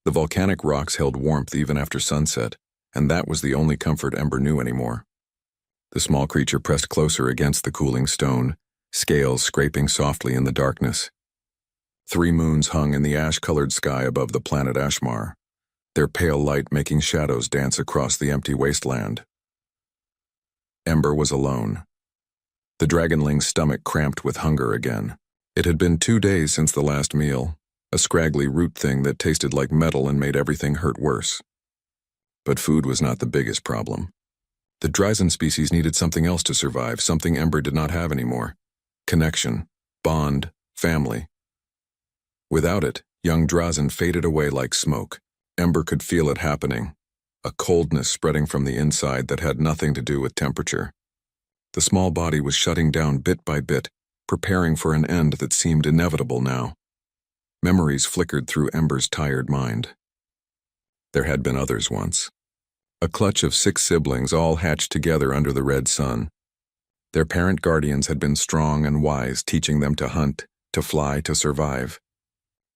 The volcanic rocks held warmth even after sunset, and that was the only comfort Ember knew anymore. The small creature pressed closer against the cooling stone, scales scraping softly in the darkness. 3 moons hung in the ash-colored sky above the planet Ashmar, their pale light making shadows dance across the empty wasteland. Ember was alone. The dragonling's stomach cramped with hunger again. It had been 2 days since the last meal, a scraggly root thing that tasted like metal and made everything hurt worse. But food was not the biggest problem. The Drazen species needed something else to survive, something Ember did not have anymore. Connection, bond, family. Without it, young Drazen faded away like smoke. Ember could feel it happening, a coldness spreading from the inside that had nothing to do with temperature. The small body was shutting down bit by bit, preparing for an end that seemed inevitable now. Memories flickered through Ember's tired mind. There had been others once. A clutch of 6 siblings all hatched together under the red sun. Their parent guardians had been strong and wise, teaching them to hunt, to fly, to survive.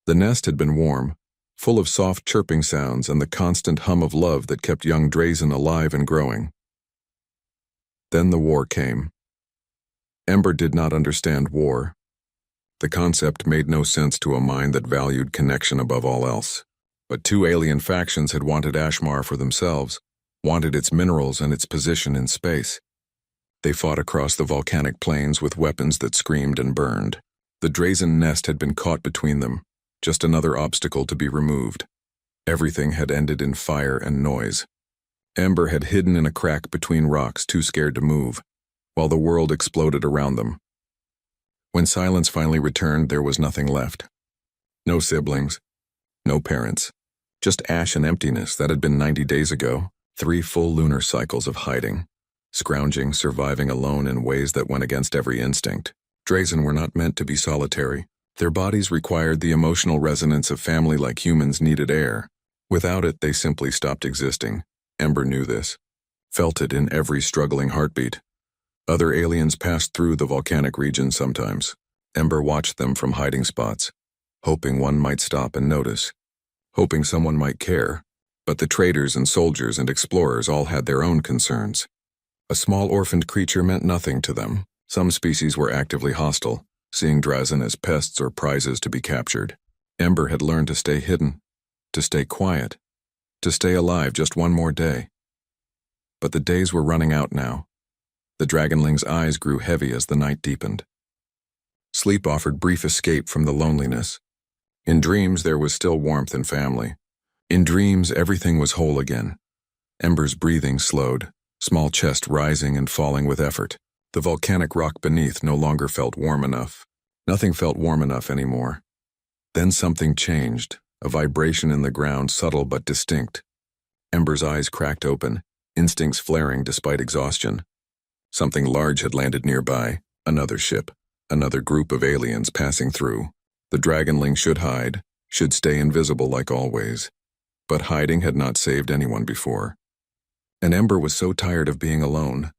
The nest had been warm, full of soft chirping sounds and the constant hum of love that kept young Drazen alive and growing. Then the war came. Ember did not understand war. The concept made no sense to a mind that valued connection above all else. But 2 alien factions had wanted Ashmar for themselves, wanted its minerals and its position in space. They fought across the volcanic plains with weapons that screamed and burned. The Drazen nest had been caught between them, just another obstacle to be removed. Everything had ended in fire and noise. Ember had hidden in a crack between rocks, too scared to move, while the world exploded around them. When silence finally returned, there was nothing left. No siblings, no parents, just ash and emptiness that had been 90 days ago. 3 full lunar cycles of hiding, scrounging, surviving alone in ways that went against every instinct. Drazen were not meant to be solitary. Their bodies required the emotional resonance of family like humans needed air. Without it, they simply stopped existing. Ember knew this, felt it in every struggling heartbeat. Other aliens passed through the volcanic region sometimes. Ember watched them from hiding spots, hoping one might stop and notice, hoping someone might care. But the traders and soldiers and explorers all had their own concerns. A small orphaned creature meant nothing to them. Some species were actively hostile, seeing Drazen as pests or prizes to be captured. Ember had learned to stay hidden, to stay quiet, to stay alive just one more day. But the days were running out now. The dragonling's eyes grew heavy as the night deepened. Sleep offered brief escape from the loneliness. In dreams there was still warmth and family. In dreams, everything was whole again. Ember's breathing slowed, small chest rising and falling with effort. The volcanic rock beneath no longer felt warm enough. Nothing felt warm enough anymore. Then something changed, a vibration in the ground, subtle but distinct. Ember's eyes cracked open, instincts flaring despite exhaustion. Something large had landed nearby, another ship, another group of aliens passing through. The dragonling should hide, should stay invisible like always. But hiding had not saved anyone before. And Ember was so tired of being alone.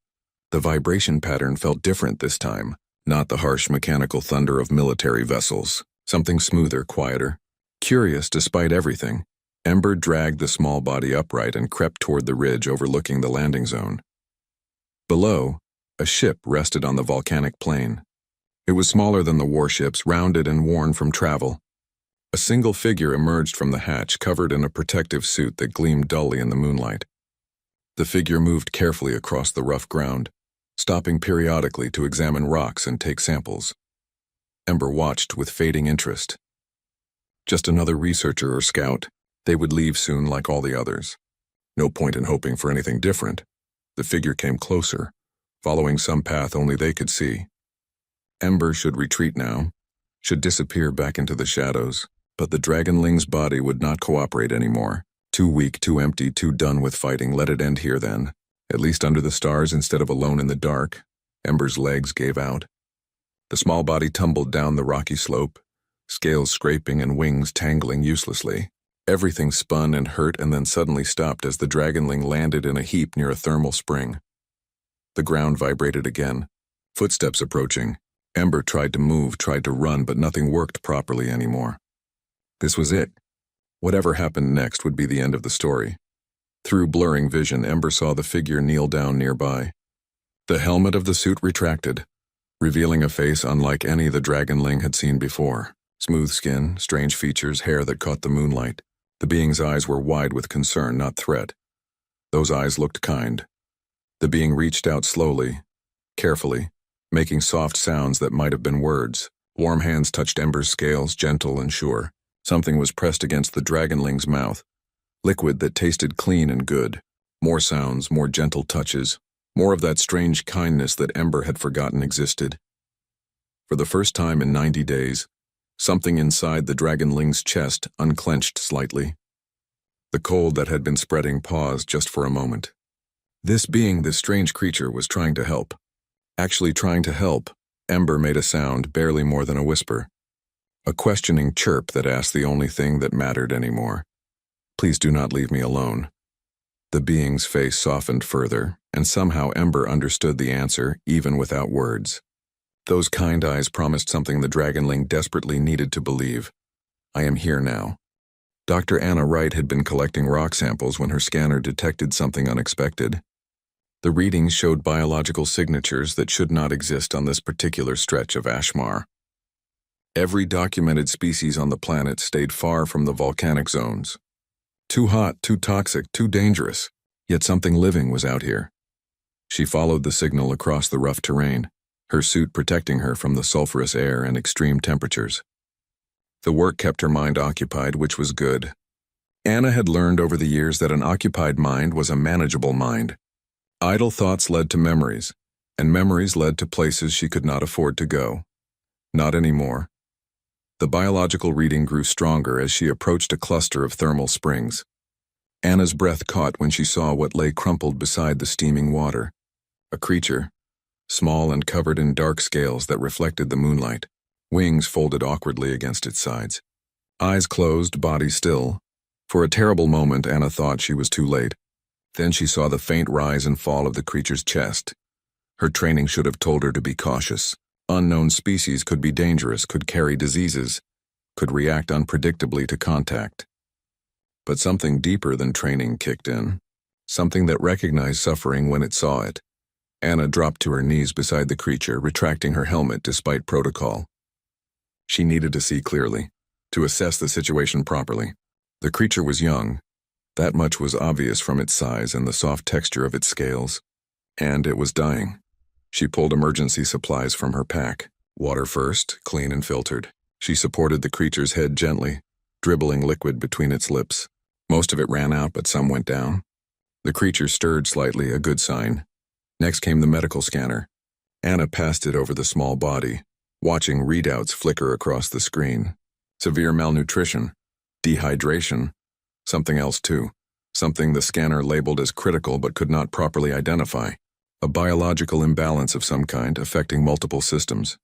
The vibration pattern felt different this time, not the harsh mechanical thunder of military vessels. Something smoother, quieter. Curious despite everything, Ember dragged the small body upright and crept toward the ridge overlooking the landing zone. Below, a ship rested on the volcanic plain. It was smaller than the warships, rounded and worn from travel. A single figure emerged from the hatch, covered in a protective suit that gleamed dully in the moonlight. The figure moved carefully across the rough ground, stopping periodically to examine rocks and take samples. Ember watched with fading interest. Just another researcher or scout. They would leave soon like all the others. No point in hoping for anything different. The figure came closer, following some path only they could see. Ember should retreat now, should disappear back into the shadows. But the dragonling's body would not cooperate anymore. Too weak, too empty, too done with fighting. Let it end here then. At least under the stars instead of alone in the dark. Ember's legs gave out. The small body tumbled down the rocky slope, scales scraping and wings tangling uselessly. Everything spun and hurt and then suddenly stopped as the dragonling landed in a heap near a thermal spring. The ground vibrated again. Footsteps approaching. Ember tried to move, tried to run, but nothing worked properly anymore. This was it. Whatever happened next would be the end of the story. Through blurring vision, Ember saw the figure kneel down nearby. The helmet of the suit retracted, revealing a face unlike any the Dragonling had seen before. Smooth skin, strange features, hair that caught the moonlight. The being's eyes were wide with concern, not threat. Those eyes looked kind. The being reached out slowly, carefully, making soft sounds that might have been words. Warm hands touched Ember's scales, gentle and sure. Something was pressed against the Dragonling's mouth, liquid that tasted clean and good. More sounds, more gentle touches, more of that strange kindness that Ember had forgotten existed. For the first time in 90 days, something inside the Dragonling's chest unclenched slightly. The cold that had been spreading paused just for a moment. This strange creature, was trying to help. Actually trying to help. Ember made a sound, barely more than a whisper. A questioning chirp that asked the only thing that mattered anymore. Please do not leave me alone. The being's face softened further, and somehow Ember understood the answer, even without words. Those kind eyes promised something the Dragonling desperately needed to believe. I am here now. Dr. Anna Wright had been collecting rock samples when her scanner detected something unexpected. The readings showed biological signatures that should not exist on this particular stretch of Ashmar. Every documented species on the planet stayed far from the volcanic zones. Too hot, too toxic, too dangerous, yet something living was out here. She followed the signal across the rough terrain, her suit protecting her from the sulfurous air and extreme temperatures. The work kept her mind occupied, which was good. Anna had learned over the years that an occupied mind was a manageable mind. Idle thoughts led to memories, and memories led to places she could not afford to go. Not anymore. The biological reading grew stronger as she approached a cluster of thermal springs. Anna's breath caught when she saw what lay crumpled beside the steaming water. A creature, small and covered in dark scales that reflected the moonlight, wings folded awkwardly against its sides. Eyes closed, body still. For a terrible moment, Anna thought she was too late. Then she saw the faint rise and fall of the creature's chest. Her training should have told her to be cautious. Unknown species could be dangerous, could carry diseases, could react unpredictably to contact. But something deeper than training kicked in, something that recognized suffering when it saw it. Anna dropped to her knees beside the creature, retracting her helmet despite protocol. She needed to see clearly, to assess the situation properly. The creature was young. That much was obvious from its size and the soft texture of its scales. And it was dying. She pulled emergency supplies from her pack. Water first, clean and filtered. She supported the creature's head gently, dribbling liquid between its lips. Most of it ran out, but some went down. The creature stirred slightly, a good sign. Next came the medical scanner. Anna passed it over the small body, watching readouts flicker across the screen. Severe malnutrition, dehydration, something else too. Something the scanner labeled as critical but could not properly identify. A biological imbalance of some kind affecting multiple systems.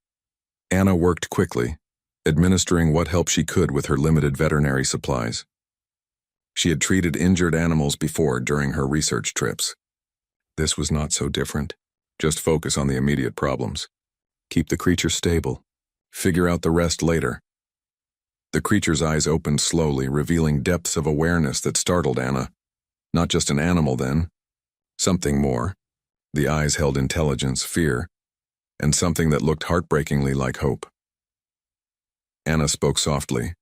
Anna worked quickly, administering what help she could with her limited veterinary supplies. She had treated injured animals before during her research trips. This was not so different. Just focus on the immediate problems. Keep the creature stable. Figure out the rest later. The creature's eyes opened slowly, revealing depths of awareness that startled Anna. Not just an animal then. Something more. The eyes held intelligence, fear, and something that looked heartbreakingly like hope. Anna spoke softly,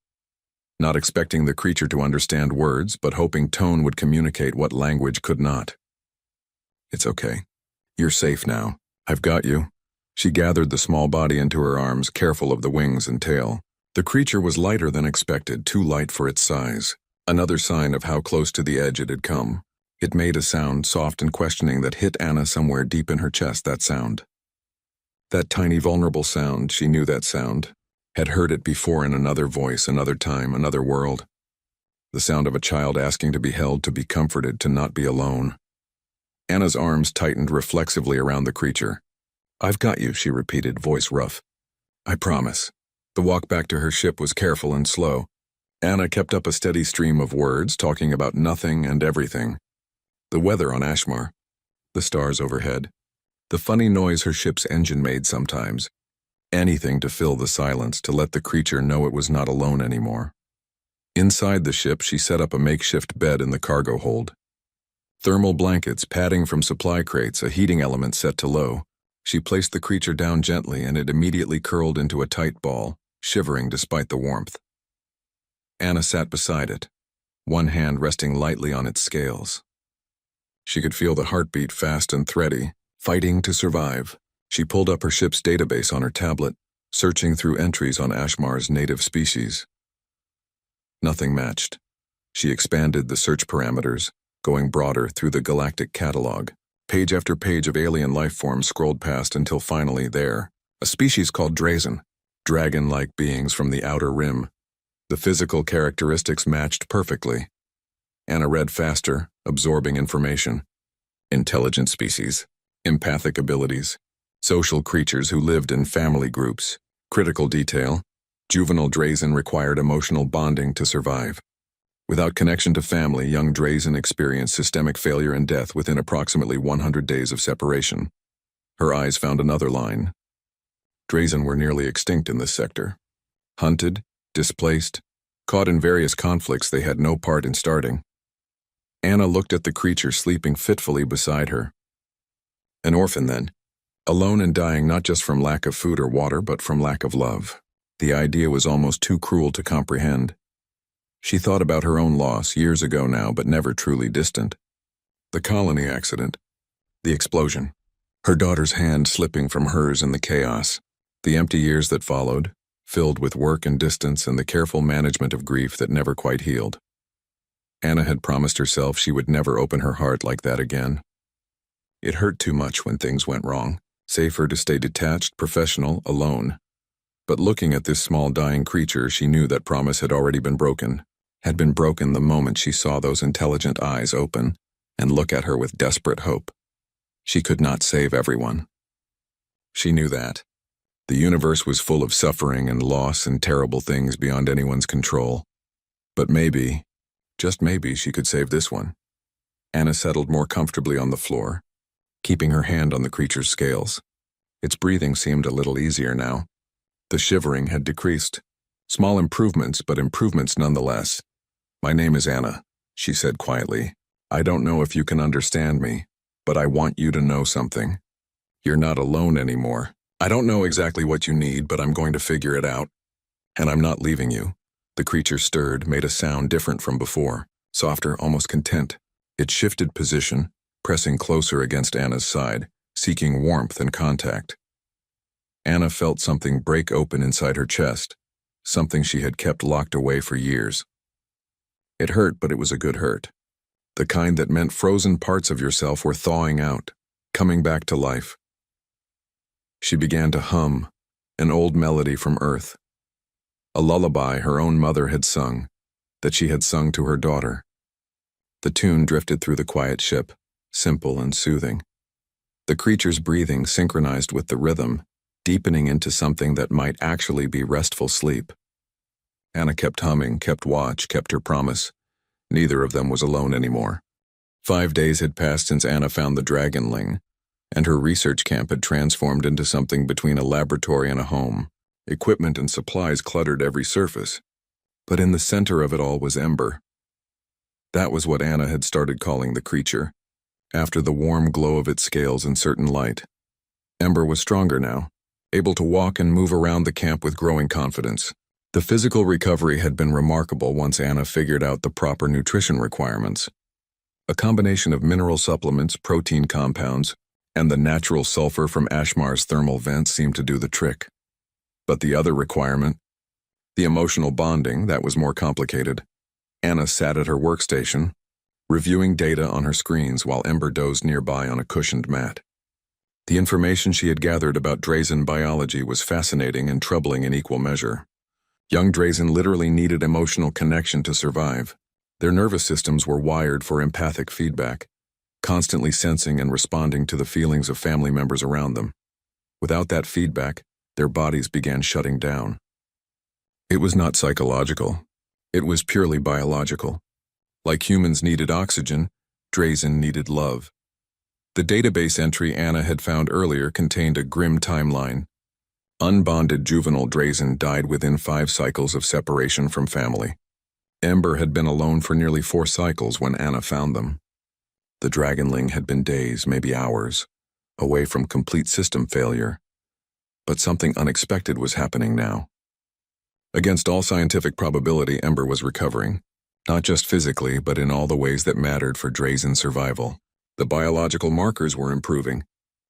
not expecting the creature to understand words, but hoping tone would communicate what language could not. It's okay. You're safe now. I've got you. She gathered the small body into her arms, careful of the wings and tail. The creature was lighter than expected, too light for its size. Another sign of how close to the edge it had come. It made a sound, soft and questioning, that hit Anna somewhere deep in her chest, that sound. That tiny, vulnerable sound, she knew that sound. Had heard it before in another voice, another time, another world. The sound of a child asking to be held, to be comforted, to not be alone. Anna's arms tightened reflexively around the creature. I've got you, she repeated, voice rough. I promise. The walk back to her ship was careful and slow. Anna kept up a steady stream of words, talking about nothing and everything. The weather on Ashmar, the stars overhead, the funny noise her ship's engine made sometimes. Anything to fill the silence, to let the creature know it was not alone anymore. Inside the ship, she set up a makeshift bed in the cargo hold. Thermal blankets, padding from supply crates, a heating element set to low. She placed the creature down gently and it immediately curled into a tight ball, shivering despite the warmth. Anna sat beside it, one hand resting lightly on its scales. She could feel the heartbeat fast and thready, fighting to survive. She pulled up her ship's database on her tablet, searching through entries on Ashmar's native species. Nothing matched. She expanded the search parameters, going broader through the galactic catalog. Page after page of alien life forms scrolled past until finally there, a species called Drazen, dragon-like beings from the outer rim. The physical characteristics matched perfectly. Anna read faster, absorbing information. Intelligent species, empathic abilities, social creatures who lived in family groups. Critical detail: juvenile Drazen required emotional bonding to survive. Without connection to family, young Drazen experienced systemic failure and death within approximately 100 days of separation. Her eyes found another line. Drazen were nearly extinct in this sector. Hunted, displaced, caught in various conflicts they had no part in starting. Anna looked at the creature sleeping fitfully beside her. An orphan then, alone and dying not just from lack of food or water, but from lack of love. The idea was almost too cruel to comprehend. She thought about her own loss years ago now, but never truly distant. The colony accident. The explosion. Her daughter's hand slipping from hers in the chaos. The empty years that followed, filled with work and distance and the careful management of grief that never quite healed. Anna had promised herself she would never open her heart like that again. It hurt too much when things went wrong. Safer to stay detached, professional, alone. But looking at this small dying creature, she knew that promise had already been broken. Had been broken the moment she saw those intelligent eyes open and look at her with desperate hope. She could not save everyone. She knew that. The universe was full of suffering and loss and terrible things beyond anyone's control. But maybe, just maybe, she could save this one. Anna settled more comfortably on the floor, keeping her hand on the creature's scales. Its breathing seemed a little easier now. The shivering had decreased. Small improvements, but improvements nonetheless. "My name is Anna," she said quietly. "I don't know if you can understand me, but I want you to know something. You're not alone anymore. I don't know exactly what you need, but I'm going to figure it out. And I'm not leaving you." The creature stirred, made a sound different from before, softer, almost content. It shifted position, pressing closer against Anna's side, seeking warmth and contact. Anna felt something break open inside her chest, something she had kept locked away for years. It hurt, but it was a good hurt. The kind that meant frozen parts of yourself were thawing out, coming back to life. She began to hum, an old melody from Earth. A lullaby her own mother had sung, that she had sung to her daughter. The tune drifted through the quiet ship, simple and soothing. The creature's breathing synchronized with the rhythm, deepening into something that might actually be restful sleep. Anna kept humming, kept watch, kept her promise. Neither of them was alone anymore. 5 days had passed since Anna found the Dragonling, and her research camp had transformed into something between a laboratory and a home. Equipment and supplies cluttered every surface. But in the center of it all was Ember. That was what Anna had started calling the creature, after the warm glow of its scales and certain light. Ember was stronger now, able to walk and move around the camp with growing confidence. The physical recovery had been remarkable once Anna figured out the proper nutrition requirements. A combination of mineral supplements, protein compounds, and the natural sulfur from Ashmar's thermal vents seemed to do the trick. But the other requirement, the emotional bonding, that was more complicated. Anna sat at her workstation, reviewing data on her screens while Ember dozed nearby on a cushioned mat. The information she had gathered about Drazen biology was fascinating and troubling in equal measure. Young Drazen literally needed emotional connection to survive. Their nervous systems were wired for empathic feedback, constantly sensing and responding to the feelings of family members around them. Without that feedback, their bodies began shutting down. It was not psychological. It was purely biological. Like humans needed oxygen, Drazen needed love. The database entry Anna had found earlier contained a grim timeline. Unbonded juvenile Drazen died within 5 cycles of separation from family. Ember had been alone for nearly 4 cycles when Anna found them. The Dragonling had been days, maybe hours, away from complete system failure. But something unexpected was happening now. Against all scientific probability, Ember was recovering, not just physically, but in all the ways that mattered for Drazen's survival. The biological markers were improving.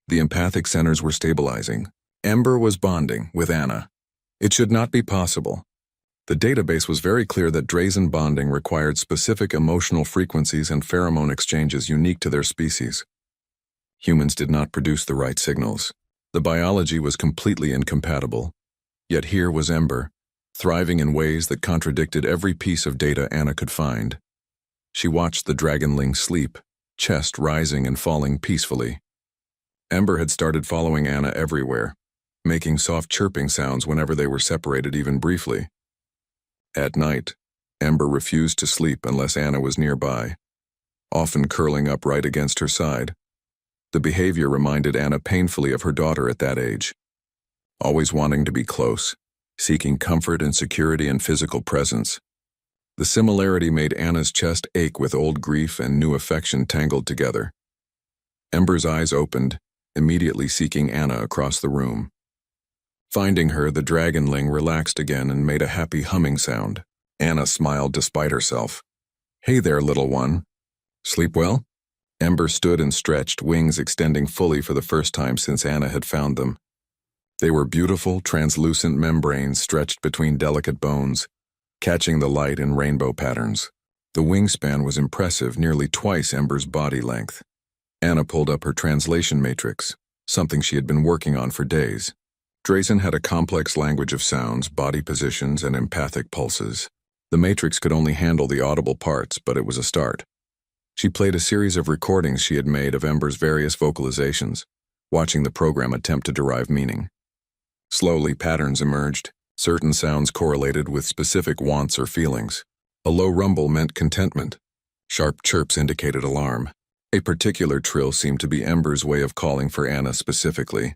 The empathic centers were stabilizing. Ember was bonding with Anna. It should not be possible. The database was very clear that Drazen bonding required specific emotional frequencies and pheromone exchanges unique to their species. Humans did not produce the right signals. The biology was completely incompatible. Yet here was Ember, thriving in ways that contradicted every piece of data Anna could find. She watched the Dragonling sleep, chest rising and falling peacefully. Ember had started following Anna everywhere, making soft chirping sounds whenever they were separated even briefly. At night, Ember refused to sleep unless Anna was nearby, often curling up right against her side. The behavior reminded Anna painfully of her daughter at that age, always wanting to be close, seeking comfort and security in physical presence. The similarity made Anna's chest ache with old grief and new affection tangled together. Ember's eyes opened, immediately seeking Anna across the room. Finding her, the Dragonling relaxed again and made a happy humming sound. Anna smiled despite herself. "Hey there, little one. Sleep well?" Ember stood and stretched, wings extending fully for the first time since Anna had found them. They were beautiful, translucent membranes stretched between delicate bones, catching the light in rainbow patterns. The wingspan was impressive, nearly twice Ember's body length. Anna pulled up her translation matrix, something she had been working on for days. Drazen had a complex language of sounds, body positions, and empathic pulses. The matrix could only handle the audible parts, but it was a start. She played a series of recordings she had made of Ember's various vocalizations, watching the program attempt to derive meaning. Slowly, patterns emerged. Certain sounds correlated with specific wants or feelings. A low rumble meant contentment. Sharp chirps indicated alarm. A particular trill seemed to be Ember's way of calling for Anna specifically.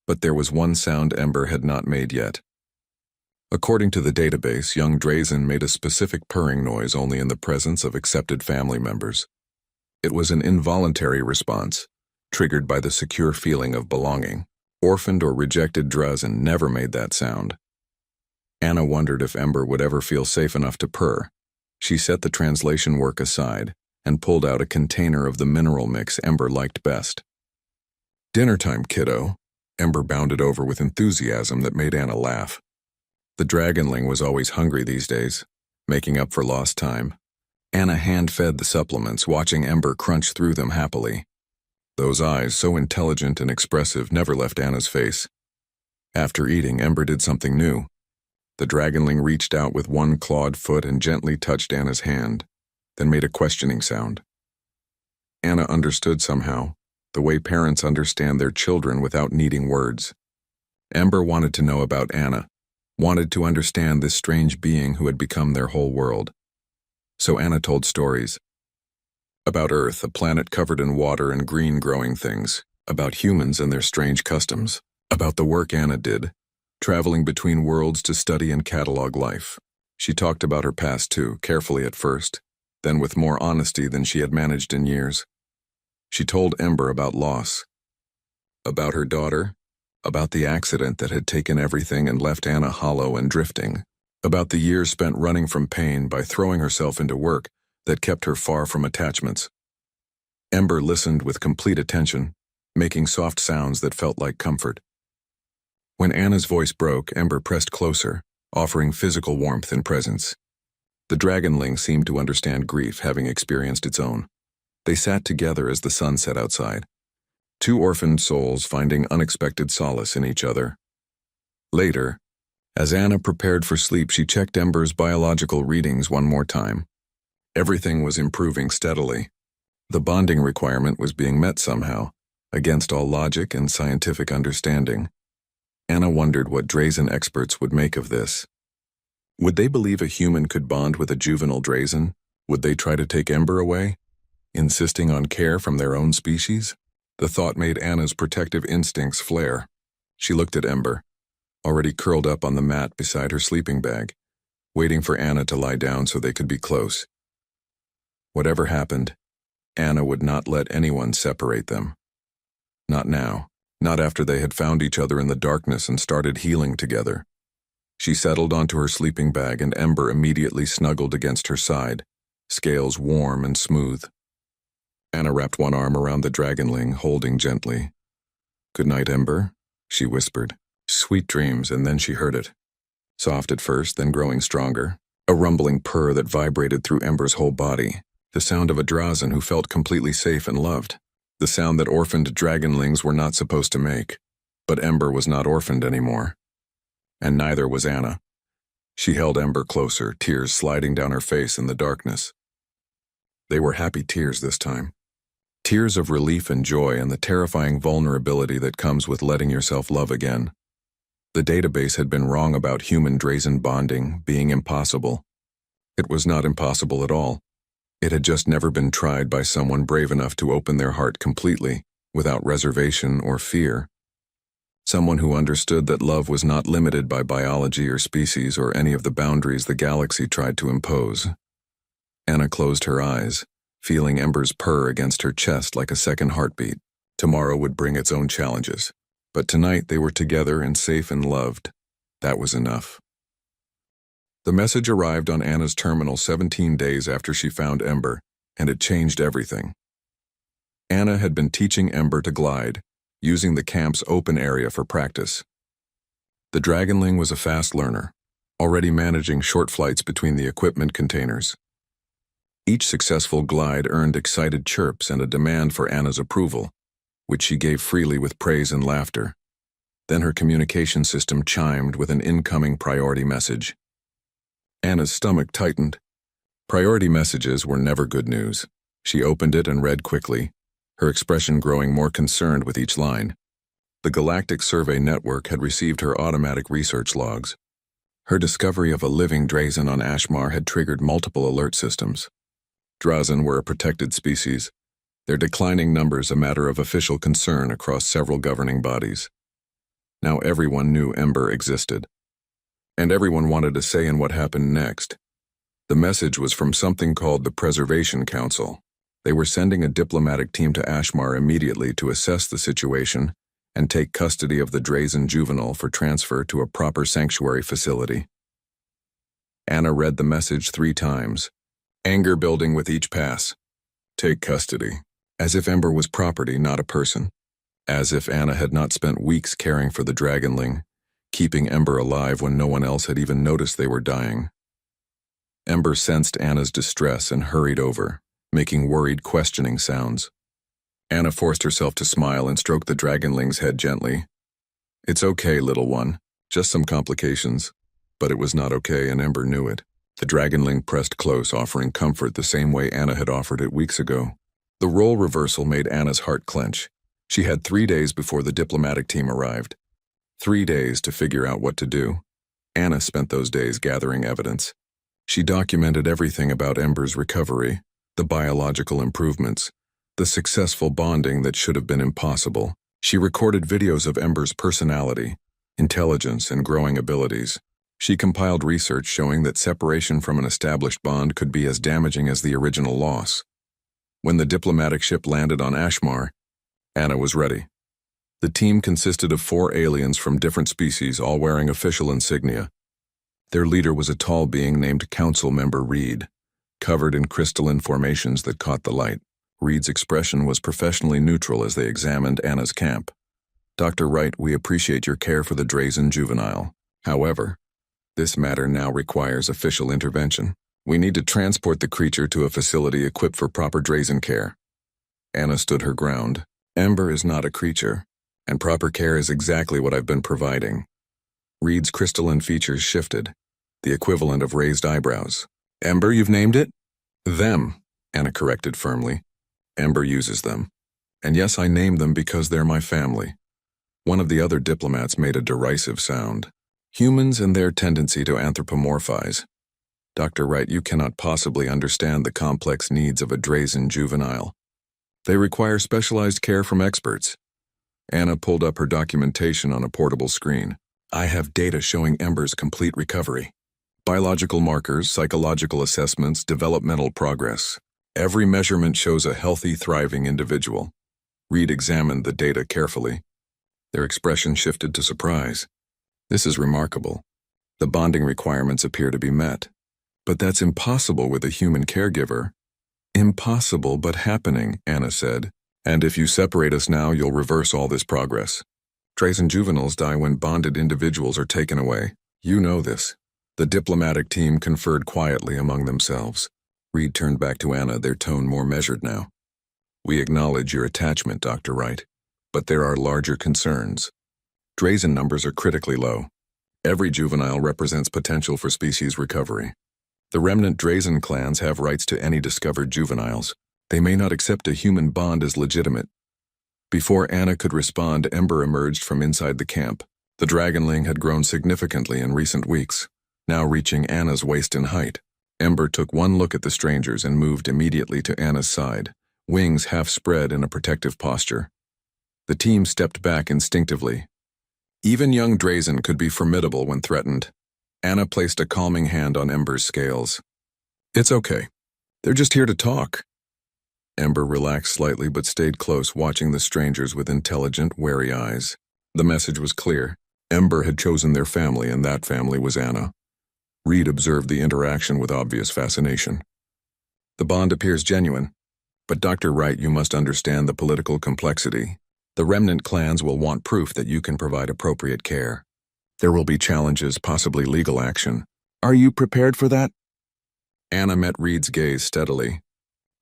But there was one sound Ember had not made yet. According to the database, young Drazen made a specific purring noise only in the presence of accepted family members. It was an involuntary response, triggered by the secure feeling of belonging. Orphaned or rejected Drazen never made that sound. Anna wondered if Ember would ever feel safe enough to purr. She set the translation work aside and pulled out a container of the mineral mix Ember liked best. "Dinner time, kiddo." Ember bounded over with enthusiasm that made Anna laugh. The Dragonling was always hungry these days, making up for lost time. Anna hand-fed the supplements, watching Ember crunch through them happily. Those eyes, so intelligent and expressive, never left Anna's face. After eating, Ember did something new. The Dragonling reached out with one clawed foot and gently touched Anna's hand, then made a questioning sound. Anna understood somehow, the way parents understand their children without needing words. Ember wanted to know about Anna, wanted to understand this strange being who had become their whole world. So Anna told stories. About Earth, a planet covered in water and green growing things. About humans and their strange customs. About the work Anna did, traveling between worlds to study and catalog life. She talked about her past too, carefully at first, then with more honesty than she had managed in years. She told Ember about loss, about her daughter, about the accident that had taken everything and left Anna hollow and drifting, about the years spent running from pain by throwing herself into work that kept her far from attachments. Ember listened with complete attention, making soft sounds that felt like comfort. When Anna's voice broke, Ember pressed closer, offering physical warmth and presence. The Dragonling seemed to understand grief, having experienced its own. They sat together as the sun set outside, two orphaned souls finding unexpected solace in each other. Later, as Anna prepared for sleep, she checked Ember's biological readings one more time. Everything was improving steadily. The bonding requirement was being met somehow, against all logic and scientific understanding. Anna wondered what Drazen experts would make of this. Would they believe a human could bond with a juvenile Drazen? Would they try to take Ember away, insisting on care from their own species? The thought made Anna's protective instincts flare. She looked at Ember, already curled up on the mat beside her sleeping bag, waiting for Anna to lie down so they could be close. Whatever happened, Anna would not let anyone separate them. Not now, not after they had found each other in the darkness and started healing together. She settled onto her sleeping bag and Ember immediately snuggled against her side, scales warm and smooth. Anna wrapped one arm around the dragonling, holding gently. "Good night, Ember," she whispered. "Sweet dreams," and then she heard it. Soft at first, then growing stronger. A rumbling purr that vibrated through Ember's whole body. The sound of a Drazen who felt completely safe and loved. The sound that orphaned dragonlings were not supposed to make. But Ember was not orphaned anymore. And neither was Anna. She held Ember closer, tears sliding down her face in the darkness. They were happy tears this time. Tears of relief and joy and the terrifying vulnerability that comes with letting yourself love again. The database had been wrong about human Drazen bonding being impossible. It was not impossible at all. It had just never been tried by someone brave enough to open their heart completely, without reservation or fear. Someone who understood that love was not limited by biology or species or any of the boundaries the galaxy tried to impose. Anna closed her eyes, feeling Ember's purr against her chest like a second heartbeat. Tomorrow would bring its own challenges, but tonight they were together and safe and loved. That was enough. The message arrived on Anna's terminal 17 days after she found Ember, and it changed everything. Anna had been teaching Ember to glide, using the camp's open area for practice. The dragonling was a fast learner, already managing short flights between the equipment containers. Each successful glide earned excited chirps and a demand for Anna's approval, which she gave freely with praise and laughter. Then her communication system chimed with an incoming priority message. Anna's stomach tightened. Priority messages were never good news. She opened it and read quickly, her expression growing more concerned with each line. The Galactic Survey Network had received her automatic research logs. Her discovery of a living Drazen on Ashmar had triggered multiple alert systems. Drazen were a protected species, their declining numbers a matter of official concern across several governing bodies. Now everyone knew Ember existed. And everyone wanted a say in what happened next. The message was from something called the Preservation Council. They were sending a diplomatic team to Ashmar immediately to assess the situation and take custody of the Drazen juvenile for transfer to a proper sanctuary facility. Anna read the message 3 times, anger building with each pass. Take custody. As if Ember was property, not a person. As if Anna had not spent weeks caring for the dragonling, keeping Ember alive when no one else had even noticed they were dying. Ember sensed Anna's distress and hurried over, making worried, questioning sounds. Anna forced herself to smile and stroke the dragonling's head gently. "It's okay, little one. Just some complications." But it was not okay, and Ember knew it. The dragonling pressed close, offering comfort the same way Anna had offered it weeks ago. The role reversal made Anna's heart clench. She had 3 days before the diplomatic team arrived. 3 days to figure out what to do. Anna spent those days gathering evidence. She documented everything about Ember's recovery, the biological improvements, the successful bonding that should have been impossible. She recorded videos of Ember's personality, intelligence, and growing abilities. She compiled research showing that separation from an established bond could be as damaging as the original loss. When the diplomatic ship landed on Ashmar, Anna was ready. The team consisted of 4 aliens from different species, all wearing official insignia. Their leader was a tall being named Council Member Reed, covered in crystalline formations that caught the light. Reed's expression was professionally neutral as they examined Anna's camp. "Dr. Wright, we appreciate your care for the Drazen juvenile. However, this matter now requires official intervention. We need to transport the creature to a facility equipped for proper Drazen care." Anna stood her ground. "Ember is not a creature, and proper care is exactly what I've been providing." Reed's crystalline features shifted, the equivalent of raised eyebrows. "Ember, you've named it?" "Them," Anna corrected firmly. "Ember uses them. And yes, I named them because they're my family." One of the other diplomats made a derisive sound. "Humans and their tendency to anthropomorphize. Dr. Wright, you cannot possibly understand the complex needs of a Drazen juvenile. They require specialized care from experts." Anna pulled up her documentation on a portable screen. "I have data showing Ember's complete recovery. Biological markers, psychological assessments, developmental progress. Every measurement shows a healthy, thriving individual. Reed examined the data carefully. Their expression shifted to surprise. This is remarkable. The bonding requirements appear to be met. But that's impossible with a human caregiver. Impossible, but happening, Anna said. And if you separate us now, you'll reverse all this progress. Drazen juveniles die when bonded individuals are taken away. You know this. The diplomatic team conferred quietly among themselves. Reed turned back to Anna, their tone more measured now. We acknowledge your attachment, Dr. Wright, but there are larger concerns. Drazen numbers are critically low. Every juvenile represents potential for species recovery. The remnant Drazen clans have rights to any discovered juveniles. They may not accept a human bond as legitimate. Before Anna could respond, Ember emerged from inside the camp. The dragonling had grown significantly in recent weeks, now reaching Anna's waist in height. Ember took one look at the strangers and moved immediately to Anna's side, wings half spread in a protective posture. The team stepped back instinctively. Even young Drazen could be formidable when threatened. Anna placed a calming hand on Ember's scales. It's okay. They're just here to talk. Ember relaxed slightly but stayed close, watching the strangers with intelligent, wary eyes. The message was clear. Ember had chosen their family, and that family was Anna. Reed observed the interaction with obvious fascination. The bond appears genuine, but Dr. Wright, you must understand the political complexity. The remnant clans will want proof that you can provide appropriate care. There will be challenges, possibly legal action. Are you prepared for that? Anna met Reed's gaze steadily.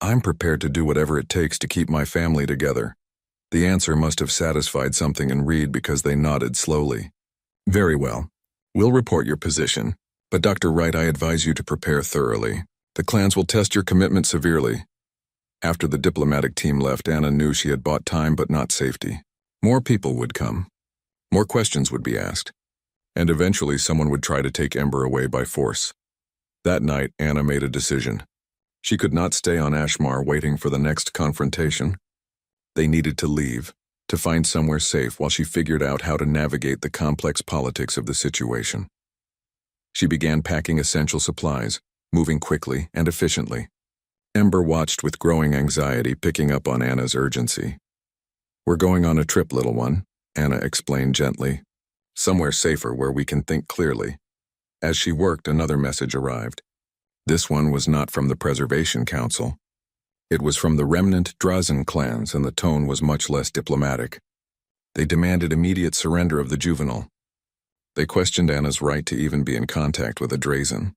I'm prepared to do whatever it takes to keep my family together. The answer must have satisfied something in Reed because they nodded slowly. Very well. We'll report your position. But Dr. Wright, I advise you to prepare thoroughly. The clans will test your commitment severely. After the diplomatic team left, Anna knew she had bought time but not safety. More people would come. More questions would be asked. And eventually someone would try to take Ember away by force. That night, Anna made a decision. She could not stay on Ashmar waiting for the next confrontation. They needed to leave, to find somewhere safe while she figured out how to navigate the complex politics of the situation. She began packing essential supplies, moving quickly and efficiently. Ember watched with growing anxiety, picking up on Anna's urgency. We're going on a trip, little one, Anna explained gently. Somewhere safer where we can think clearly. As she worked, another message arrived. This one was not from the Preservation Council. It was from the remnant Drazen clans, and the tone was much less diplomatic. They demanded immediate surrender of the juvenile. They questioned Anna's right to even be in contact with a Drazen.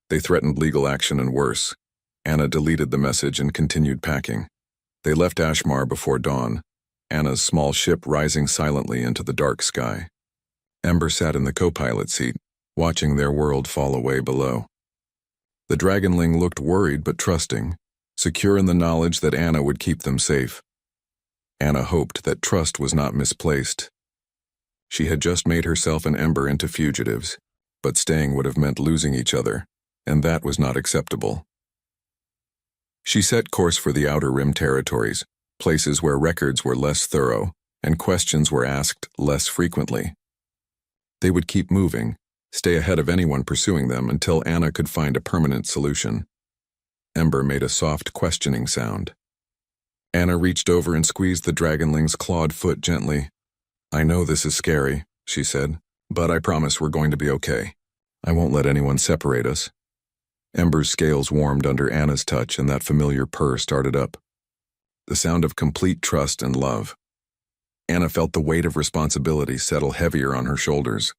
They threatened legal action and worse. Anna deleted the message and continued packing. They left Ashmar before dawn, Anna's small ship rising silently into the dark sky. Ember sat in the co-pilot seat, watching their world fall away below. The dragonling looked worried but trusting, secure in the knowledge that Anna would keep them safe. Anna hoped that trust was not misplaced. She had just made herself and Ember into fugitives, but staying would have meant losing each other, and that was not acceptable. She set course for the Outer Rim territories, places where records were less thorough and questions were asked less frequently. They would keep moving, stay ahead of anyone pursuing them until Anna could find a permanent solution. Ember made a soft, questioning sound. Anna reached over and squeezed the dragonling's clawed foot gently. I know this is scary, she said, but I promise we're going to be okay. I won't let anyone separate us. Ember's scales warmed under Anna's touch, and that familiar purr started up. The sound of complete trust and love. Anna felt the weight of responsibility settle heavier on her shoulders.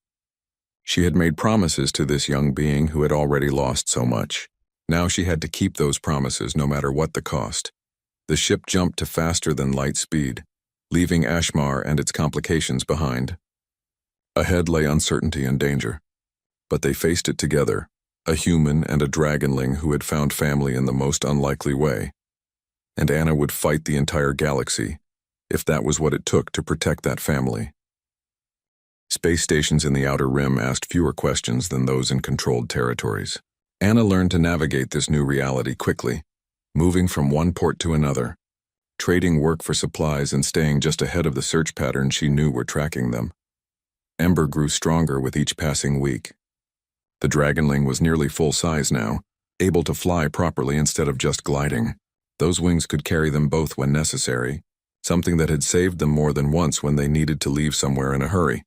She had made promises to this young being who had already lost so much. Now she had to keep those promises no matter what the cost. The ship jumped to faster than light speed, leaving Ashmar and its complications behind. Ahead lay uncertainty and danger. But they faced it together, a human and a dragonling who had found family in the most unlikely way. And Anna would fight the entire galaxy, if that was what it took to protect that family. Space stations in the Outer Rim asked fewer questions than those in controlled territories. Anna learned to navigate this new reality quickly, moving from one port to another, trading work for supplies and staying just ahead of the search patterns she knew were tracking them. Ember grew stronger with each passing week. The Dragonling was nearly full size now, able to fly properly instead of just gliding. Those wings could carry them both when necessary, something that had saved them more than once when they needed to leave somewhere in a hurry.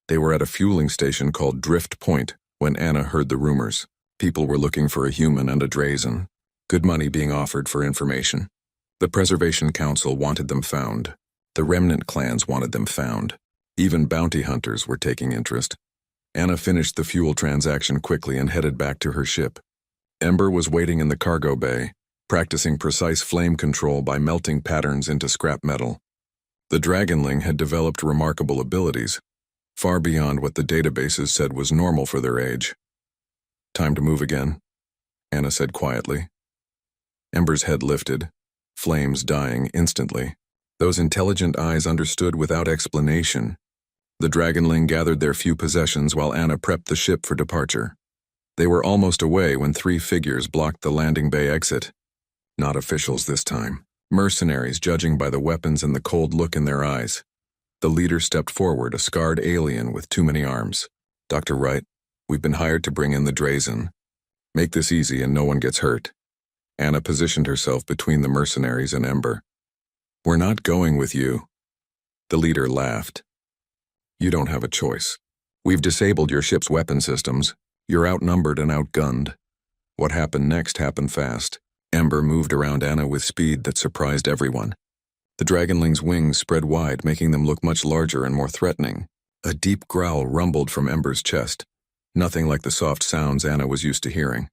They were at a fueling station called Drift Point when Anna heard the rumors. People were looking for a human and a Drazen, good money being offered for information. The Preservation Council wanted them found. The remnant clans wanted them found. Even bounty hunters were taking interest. Anna finished the fuel transaction quickly and headed back to her ship. Ember was waiting in the cargo bay, practicing precise flame control by melting patterns into scrap metal. The Dragonling had developed remarkable abilities, far beyond what the databases said was normal for their age. "Time to move again," Anna said quietly. Ember's head lifted, flames dying instantly. Those intelligent eyes understood without explanation. The Dragonling gathered their few possessions while Anna prepped the ship for departure. They were almost away when 3 figures blocked the landing bay exit. Not officials this time. Mercenaries, judging by the weapons and the cold look in their eyes. The leader stepped forward, a scarred alien with too many arms. "Dr. Wright, we've been hired to bring in the Drazen. Make this easy and no one gets hurt." Anna positioned herself between the mercenaries and Ember. "We're not going with you." The leader laughed. "You don't have a choice. We've disabled your ship's weapon systems. You're outnumbered and outgunned." What happened next happened fast. Ember moved around Anna with speed that surprised everyone. The Dragonling's wings spread wide, making them look much larger and more threatening. A deep growl rumbled from Ember's chest, nothing like the soft sounds Anna was used to hearing.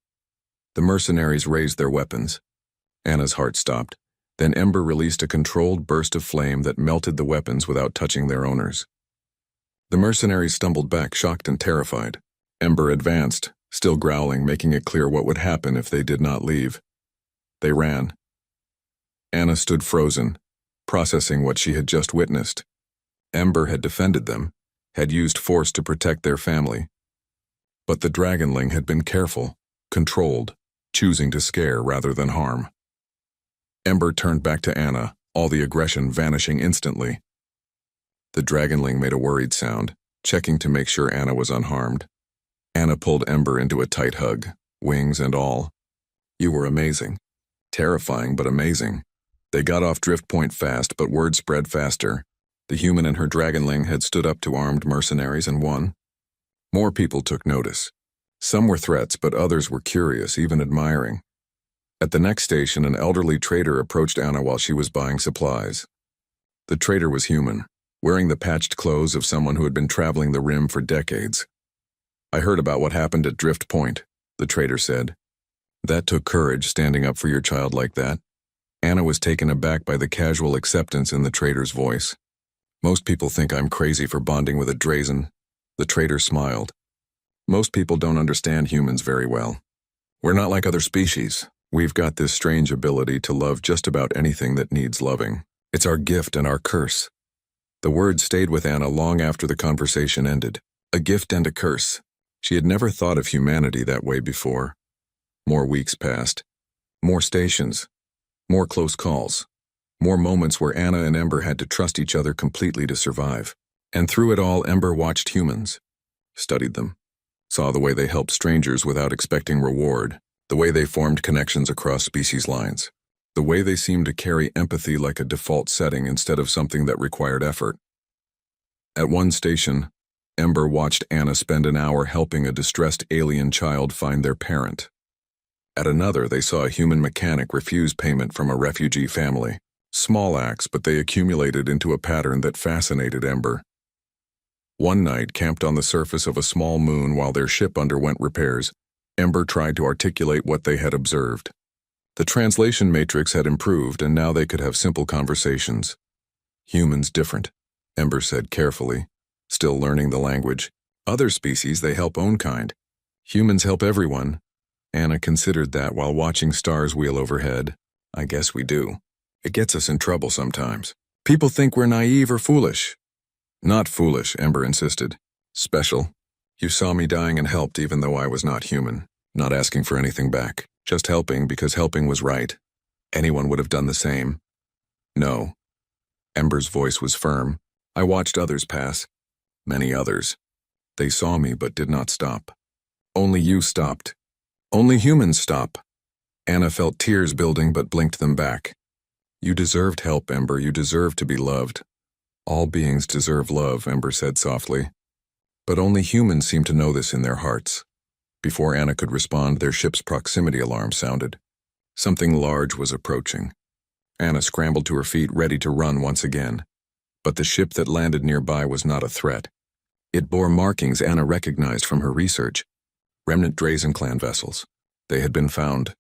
The mercenaries raised their weapons. Anna's heart stopped. Then Ember released a controlled burst of flame that melted the weapons without touching their owners. The mercenaries stumbled back, shocked and terrified. Ember advanced, still growling, making it clear what would happen if they did not leave. They ran. Anna stood frozen, processing what she had just witnessed. Ember had defended them, had used force to protect their family. But the Dragonling had been careful, controlled, choosing to scare rather than harm. Ember turned back to Anna, all the aggression vanishing instantly. The Dragonling made a worried sound, checking to make sure Anna was unharmed. Anna pulled Ember into a tight hug, wings and all. "You were amazing. Terrifying, but amazing." They got off Drift Point fast, but word spread faster. The human and her Dragonling had stood up to armed mercenaries and won. More people took notice. Some were threats, but others were curious, even admiring. At the next station, an elderly trader approached Anna while she was buying supplies. The trader was human, wearing the patched clothes of someone who had been traveling the rim for decades. "I heard about what happened at Drift Point," the trader said. "That took courage, standing up for your child like that." Anna was taken aback by the casual acceptance in the trader's voice. "Most people think I'm crazy for bonding with a Drazen." The trader smiled. "Most people don't understand humans very well. We're not like other species. We've got this strange ability to love just about anything that needs loving. It's our gift and our curse." The word stayed with Anna long after the conversation ended. A gift and a curse. She had never thought of humanity that way before. More weeks passed. More stations. More close calls. More moments where Anna and Ember had to trust each other completely to survive. And through it all, Ember watched humans. Studied them. Saw the way they helped strangers without expecting reward. The way they formed connections across species lines. The way they seemed to carry empathy like a default setting instead of something that required effort. At one station, Ember watched Anna spend an hour helping a distressed alien child find their parent. At another, they saw a human mechanic refuse payment from a refugee family. Small acts, but they accumulated into a pattern that fascinated Ember. One night, camped on the surface of a small moon while their ship underwent repairs, Ember tried to articulate what they had observed. The translation matrix had improved, and now they could have simple conversations. "Humans different," Ember said carefully, still learning the language. "Other species, they help own kind. Humans help everyone." Anna considered that while watching stars wheel overhead. "I guess we do. It gets us in trouble sometimes. People think we're naive or foolish." "Not foolish," Ember insisted. "Special. You saw me dying and helped even though I was not human. Not asking for anything back. Just helping because helping was right. Anyone would have done the same." "No." Ember's voice was firm. "I watched others pass. Many others. They saw me but did not stop. Only you stopped. Only humans stop. Anna felt tears building but blinked them back. You deserved help, Ember. You deserve to be loved. All beings deserve love, Ember said softly. But only humans seem to know this in their hearts. Before Anna could respond, their ship's proximity alarm sounded. Something large was approaching. Anna scrambled to her feet, ready to run once again. But the ship that landed nearby was not a threat. It bore markings Anna recognized from her research. Remnant Drazen clan vessels. They had been found.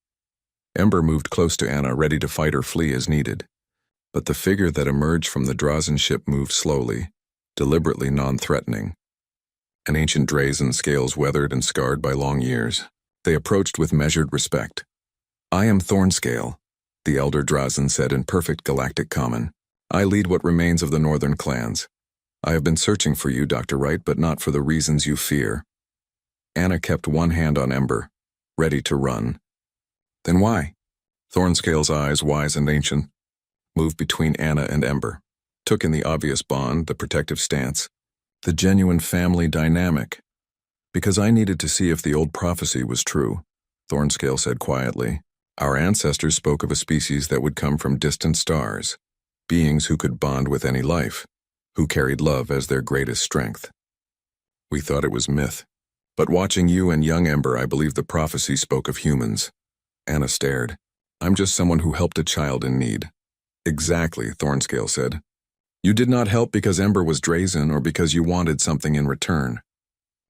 Ember moved close to Anna, ready to fight or flee as needed. But the figure that emerged from the Drazen ship moved slowly, deliberately non-threatening. An ancient Drazen, scales weathered and scarred by long years. They approached with measured respect. I am Thornscale, the elder Drazen said in perfect galactic common. I lead what remains of the northern clans. I have been searching for you, Dr. Wright, but not for the reasons you fear. Anna kept one hand on Ember, ready to run. Then why? Thornscale's eyes, wise and ancient, moved between Anna and Ember, took in the obvious bond, the protective stance, the genuine family dynamic. Because I needed to see if the old prophecy was true, Thornscale said quietly. Our ancestors spoke of a species that would come from distant stars, beings who could bond with any life, who carried love as their greatest strength. We thought it was myth, but watching you and young Ember, I believe the prophecy spoke of humans. Anna stared. I'm just someone who helped a child in need. Exactly, Thornscale said. You did not help because Ember was Drazen or because you wanted something in return.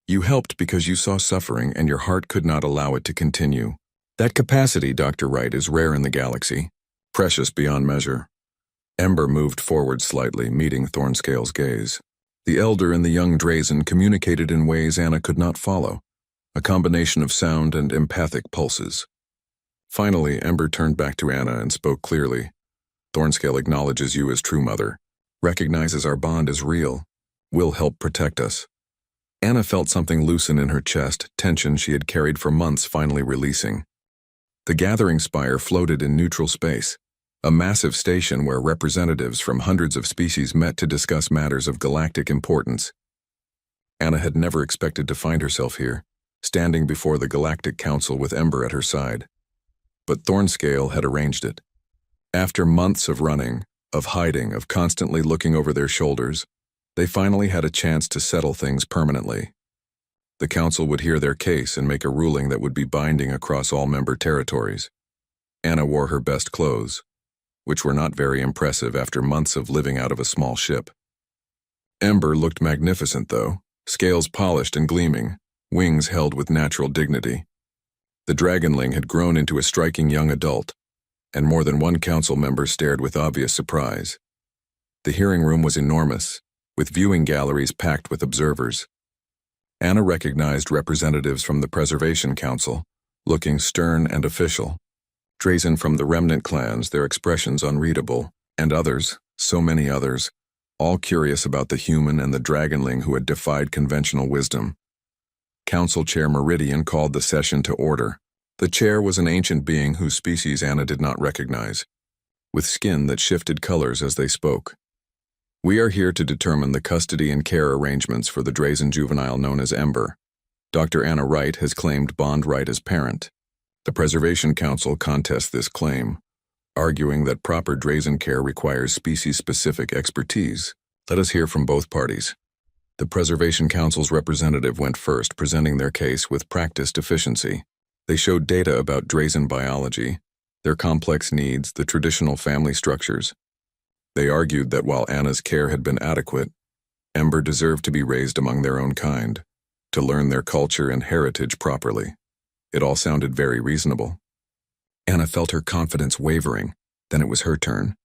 You helped because you saw suffering and your heart could not allow it to continue. That capacity, Dr. Wright, is rare in the galaxy, precious beyond measure. Ember moved forward slightly, meeting Thornscale's gaze. The elder and the young Drazen communicated in ways Anna could not follow, a combination of sound and empathic pulses. Finally, Ember turned back to Anna and spoke clearly. Thornscale acknowledges you as true mother, recognizes our bond is real, will help protect us. Anna felt something loosen in her chest, tension she had carried for months finally releasing. The gathering spire floated in neutral space, a massive station where representatives from hundreds of species met to discuss matters of galactic importance. Anna had never expected to find herself here, standing before the Galactic Council with Ember at her side. But Thornscale had arranged it. After months of running, of hiding, of constantly looking over their shoulders, they finally had a chance to settle things permanently. The council would hear their case and make a ruling that would be binding across all member territories. Anna wore her best clothes, which were not very impressive after months of living out of a small ship. Ember looked magnificent, though, scales polished and gleaming, wings held with natural dignity. The Dragonling had grown into a striking young adult, and more than one council member stared with obvious surprise. The hearing room was enormous, with viewing galleries packed with observers. Anna recognized representatives from the Preservation Council, looking stern and official. Drazen from the remnant clans, their expressions unreadable, and others, so many others, all curious about the human and the Dragonling who had defied conventional wisdom. Council Chair Meridian called the session to order. The chair was an ancient being whose species Anna did not recognize, with skin that shifted colors as they spoke. We are here to determine the custody and care arrangements for the Drazen juvenile known as Ember. Dr. Anna Wright has claimed bond right as parent. The Preservation Council contests this claim, arguing that proper Drazen care requires species-specific expertise. Let us hear from both parties. The Preservation Council's representative went first, presenting their case with practiced efficiency. They showed data about Drazen biology, their complex needs, the traditional family structures. They argued that while Anna's care had been adequate, Ember deserved to be raised among their own kind, to learn their culture and heritage properly. It all sounded very reasonable. Anna felt her confidence wavering. Then it was her turn.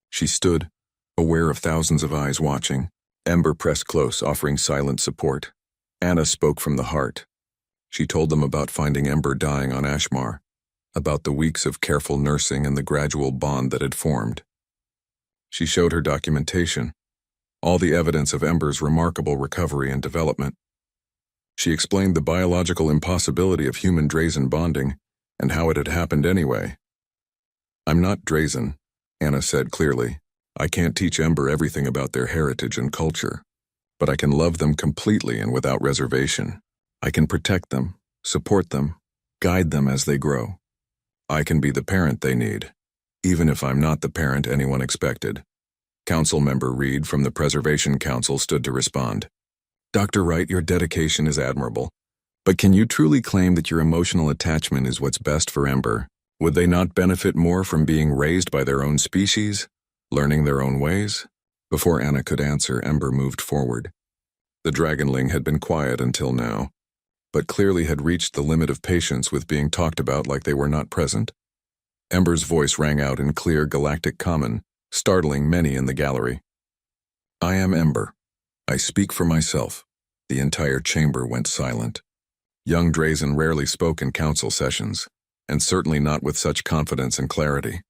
She stood, aware of thousands of eyes watching. Ember pressed close, offering silent support. Anna spoke from the heart. She told them about finding Ember dying on Ashmar, about the weeks of careful nursing and the gradual bond that had formed. She showed her documentation, all the evidence of Ember's remarkable recovery and development. She explained the biological impossibility of human Drazen bonding and how it had happened anyway. I'm not Drazen, Anna said clearly. I can't teach Ember everything about their heritage and culture, but I can love them completely and without reservation. I can protect them, support them, guide them as they grow. I can be the parent they need, even if I'm not the parent anyone expected. Council member Reed from the Preservation Council stood to respond. Dr. Wright, your dedication is admirable. But can you truly claim that your emotional attachment is what's best for Ember? Would they not benefit more from being raised by their own species, learning their own ways? Before Anna could answer, Ember moved forward. The Dragonling had been quiet until now, but clearly had reached the limit of patience with being talked about like they were not present. Ember's voice rang out in clear Galactic common, startling many in the gallery. I am Ember. I speak for myself. The entire chamber went silent. Young Drazen rarely spoke in council sessions, and certainly not with such confidence and clarity.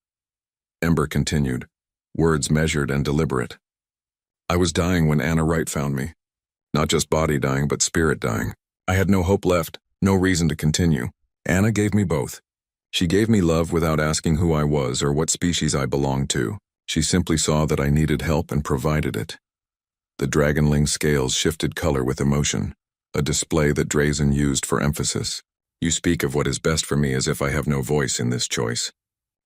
Ember continued, words measured and deliberate. I was dying when Anna Wright found me. Not just body dying, but spirit dying. I had no hope left, no reason to continue. Anna gave me both. She gave me love without asking who I was or what species I belonged to. She simply saw that I needed help and provided it. The Dragonling's scales shifted color with emotion, a display that Drazen used for emphasis. You speak of what is best for me as if I have no voice in this choice.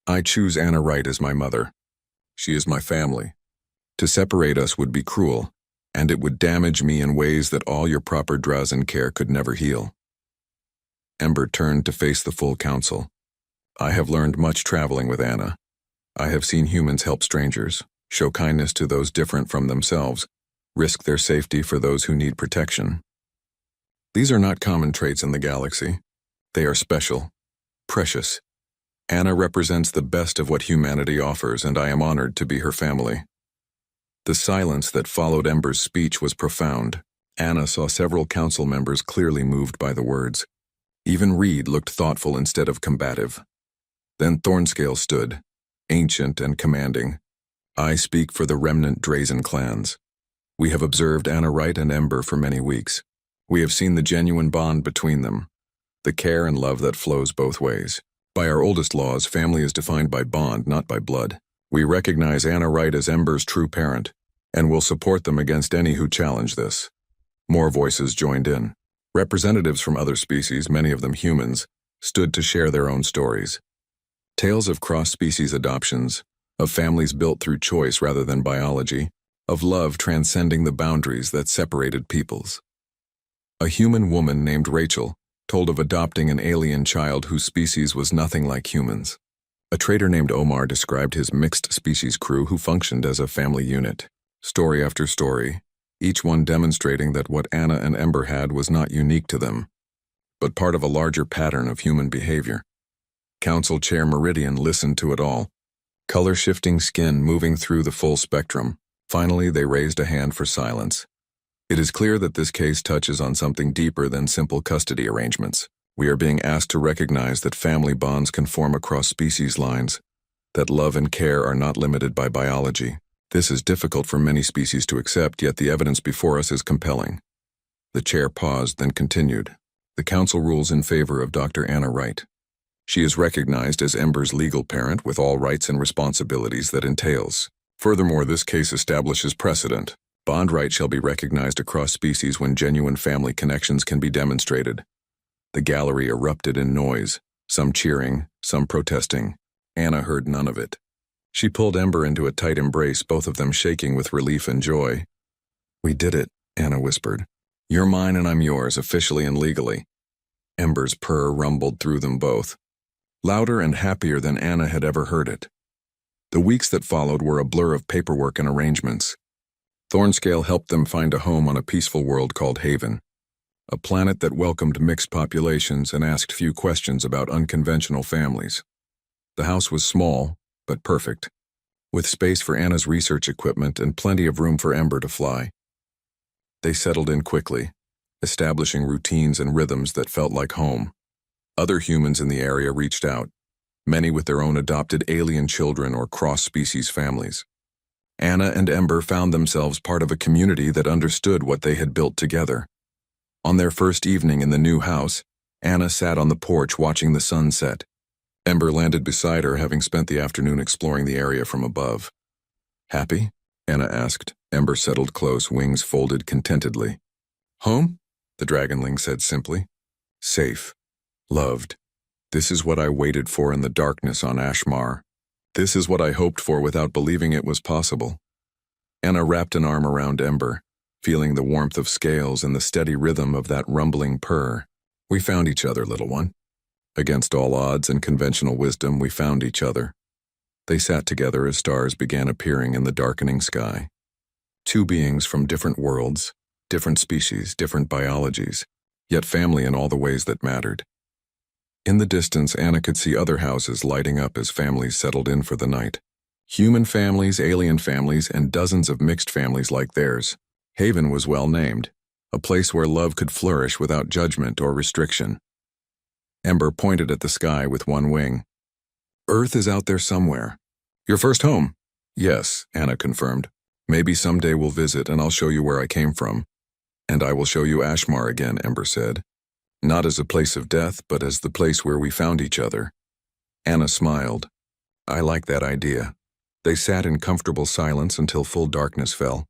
I choose Anna Wright as my mother. She is my family. To separate us would be cruel, and it would damage me in ways that all your proper Drazen care could never heal. Ember turned to face the full council. I have learned much traveling with Anna. I have seen humans help strangers, show kindness to those different from themselves, risk their safety for those who need protection. These are not common traits in the galaxy. They are special, precious. Anna represents the best of what humanity offers, and I am honored to be her family. The silence that followed Ember's speech was profound. Anna saw several council members clearly moved by the words. Even Reed looked thoughtful instead of combative. Then Thornscale stood, ancient and commanding. I speak for the remnant Drazen clans. We have observed Anna Wright and Ember for many weeks. We have seen the genuine bond between them, the care and love that flows both ways. By our oldest laws, family is defined by bond, not by blood. We recognize Anna Wright as Ember's true parent, and will support them against any who challenge this. More voices joined in. Representatives from other species, many of them humans, stood to share their own stories. Tales of cross-species adoptions, of families built through choice rather than biology, of love transcending the boundaries that separated peoples. A human woman named Rachel told of adopting an alien child whose species was nothing like humans. A trader named Omar described his mixed-species crew who functioned as a family unit. Story after story, each one demonstrating that what Anna and Ember had was not unique to them, but part of a larger pattern of human behavior. Council Chair Meridian listened to it all, color-shifting skin moving through the full spectrum. Finally, they raised a hand for silence. It is clear that this case touches on something deeper than simple custody arrangements. We are being asked to recognize that family bonds can form across species lines, that love and care are not limited by biology. This is difficult for many species to accept, yet the evidence before us is compelling. The chair paused, then continued. The council rules in favor of Dr. Anna Wright. She is recognized as Ember's legal parent with all rights and responsibilities that entails. Furthermore, this case establishes precedent. Bond right shall be recognized across species when genuine family connections can be demonstrated. The gallery erupted in noise, some cheering, some protesting. Anna heard none of it. She pulled Ember into a tight embrace, both of them shaking with relief and joy. We did it, Anna whispered. You're mine and I'm yours, officially and legally. Ember's purr rumbled through them both, louder and happier than Anna had ever heard it. The weeks that followed were a blur of paperwork and arrangements. Thornscale helped them find a home on a peaceful world called Haven, a planet that welcomed mixed populations and asked few questions about unconventional families. The house was small, but perfect, with space for Anna's research equipment and plenty of room for Ember to fly. They settled in quickly, establishing routines and rhythms that felt like home. Other humans in the area reached out, many with their own adopted alien children or cross-species families. Anna and Ember found themselves part of a community that understood what they had built together. On their first evening in the new house, Anna sat on the porch watching the sun set. Ember landed beside her, having spent the afternoon exploring the area from above. Happy? Anna asked. Ember settled close, wings folded contentedly. Home? The Dragonling said simply. Safe. Loved. This is what I waited for in the darkness on Ashmar. This is what I hoped for without believing it was possible. Anna wrapped an arm around Ember, feeling the warmth of scales and the steady rhythm of that rumbling purr. We found each other, little one. Against all odds and conventional wisdom, we found each other. They sat together as stars began appearing in the darkening sky. Two beings from different worlds, different species, different biologies, yet family in all the ways that mattered. In the distance, Anna could see other houses lighting up as families settled in for the night. Human families, alien families, and dozens of mixed families like theirs. Haven was well named, a place where love could flourish without judgment or restriction. Ember pointed at the sky with one wing. Earth is out there somewhere. Your first home? Yes, Anna confirmed. Maybe someday we'll visit and I'll show you where I came from. And I will show you Ashmar again, Ember said. Not as a place of death, but as the place where we found each other. Anna smiled. I like that idea. They sat in comfortable silence until full darkness fell.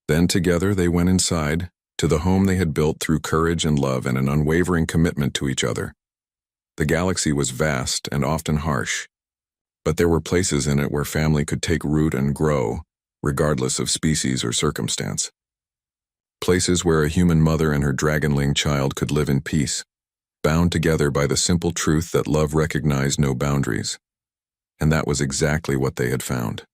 Then together they went inside, to the home they had built through courage and love and an unwavering commitment to each other. The galaxy was vast and often harsh, but there were places in it where family could take root and grow, regardless of species or circumstance. Places where a human mother and her dragonling child could live in peace, bound together by the simple truth that love recognized no boundaries. And that was exactly what they had found.